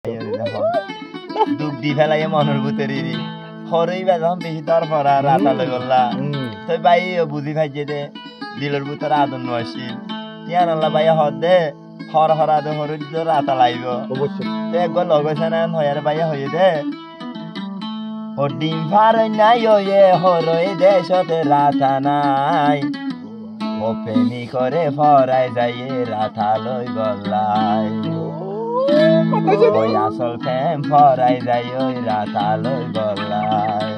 দুঃখ দি ফেলাই মনের ভিতরে হরই বেজাম বেশি তোর পড়া রাতালে গল্লা তুই ভাই বুঝি ভাইছে দে দিলের ভিতরে আদর নছিল তিয়ান আল্লাহ ভাই হর দে হর হরা দে হর রাতা লাইব অবশ্যই একবার লগছে না হয়ার ভাই হয়ে দে ও ডিম ফারই নাই ওয়ে হরই দেশতে রাতা নাই ও প্রেমী করে ফরাই যাইয়ে রাতা লই গল্লাই ওই আসল প্রেম ফরাই যাই ওই রাতা লই গল্লাই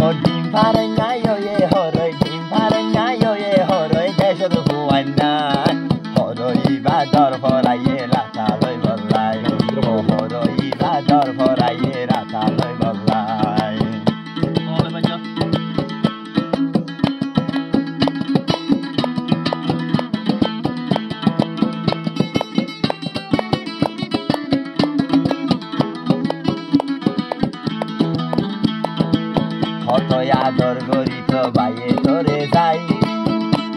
ও ডিম ফারই নাই ওয়ে হরই ডিম ফারই নাই ওয়ে হরই দেশত হুয়াই নাই হরই বাদর ফরাইয়ে রাতা লই গল্লাই ও হরই বাদর ফরাইয়ে রাতা লই গল্লাই কত আদর করি তো বাইয়ে তোরে যাই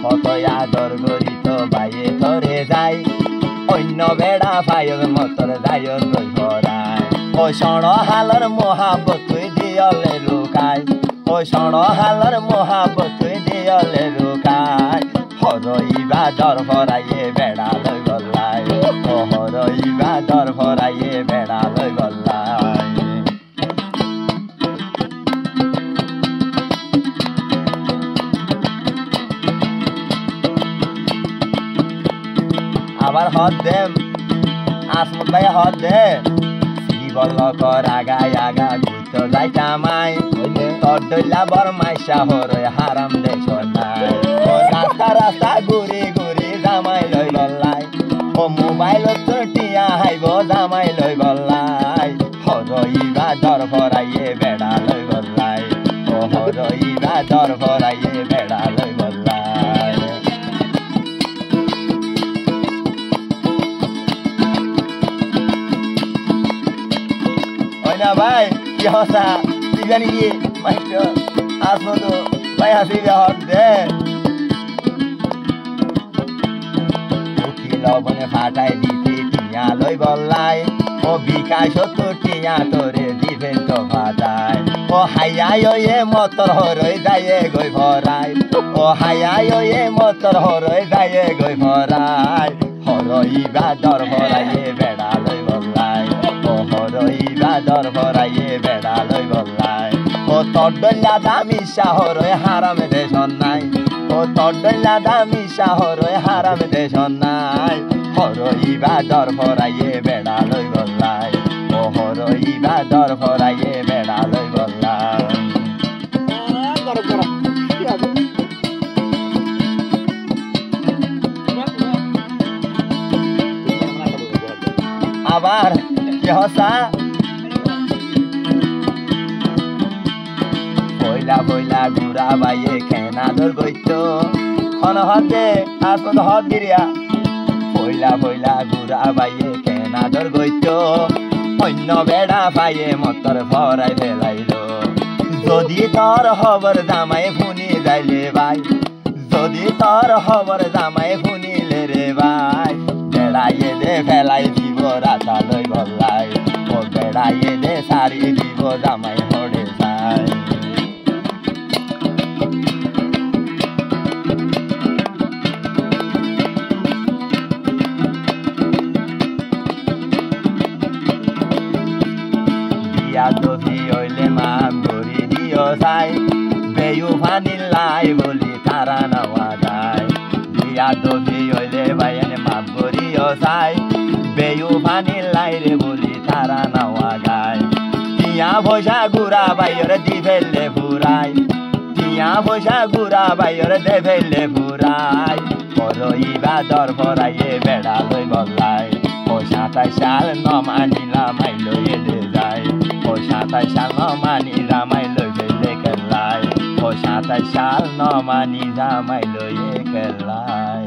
কত আদর করি তো বাইয়ে তোরে যাই অন্য বেড়া পায়র মতর যাই গই ভরাই ও সণ হালর মহাবত তুই দিয়লে লুকাই ও সণ হালর মহাবত তুই দিয়লে লুকাই হরইবা দর ভরাইয়ে বেড়া লই গল্লাই ও হরইবা দর ভরাইয়ে বেড়া লই গল্লাই আবার হদ দে আসমত ভাই হদ দে বল কর আগায় আগা ঘুরতে যাইতামাই তোর দইলা বর মাইশা হরই হারাম দেশ নাই রাস্তা রাস্তা ঘুরি ঘুরি জামাই লই গল্লাই ও মোবাইল তোর টিয়া হাইব জামাই লই গল্লাই হরইবা দর ভরাইয়ে বেড়া লই গল্লাই ও হরইবা দর ভরাইয়ে বেড়া লই গল্লাই না ভাই কি হসা তুই জানি কি মাস্টার আসলো তো ভাই হাসি হদ দে লবণে ফাটাই দিতে টিয়া লই গল্লাই ও বিকাশ তো টিয়া তোরে দিবেন তো ফাটাই ও হাইয়াই এ মতর হরই যাইয়ে গই ভরাই ও হাইয়াই এ মতর হরই যাইয়ে গই ভরাই হরইবা দর ভরাইয়ে বেড়া লই গল্লাই ও হরইবা দর ভরাইয়ে বেড়া লই গল্লাই ও তোর দইলা দামি শাহরই হারাম দেশ নাই ও তোর দইলা দামি শাহরই হারাম দেশ নাই হরইবা দর ভরাইয়ে বেড়া লই গল্লাই ও হরইবা দর ভরাইয়ে বেড়া লই গল্লাই আবার কি হসা বইলা বইলা গুড়া বাইয়ে খেনা দর গইত হন হদে আসল হদ গিরিয়া বইলা বইলা গুড়া বাইয়ে খেনা দর গইত অন্য বেড়া পাইয়ে মতর ভরাই ফেলাইল যদি তোর খবর জামাই শুনি যাইলে ভাই যদি তোর খবর জামাই শুনিলে রে ভাই বেড়াইয়ে দে ফেলাই দিব রাতা লই গল্লাই ও বেড়াইয়ে দে সারি দিব জামাই হরে যাই বিয়া দহি হইলে মান ধরি দিও চাই বেয়ু ফানি লাই বলি তারা নেওয়া যায় বিয়া দহি হইলে বাইনে মাপ করিও চাই বেয়ু ফানি লাই রে বলি তারা নেওয়া গায় টিয়া পয়সা গুড়া বাইর দি ফেললে ফুরাই টিয়া পয়সা গুড়া বাইর দে ফেললে ফুরাই হরইবা দর ভরাইয়ে বেড়া লই গল্লাই ও 27 সাল নমানিলা মাই লইয়ে দে যায় ও 27 সাল নমানিলা মাই লইয়ে দে কেলাই ও 27 সাল নমানিলা মাই লইয়ে কেলাই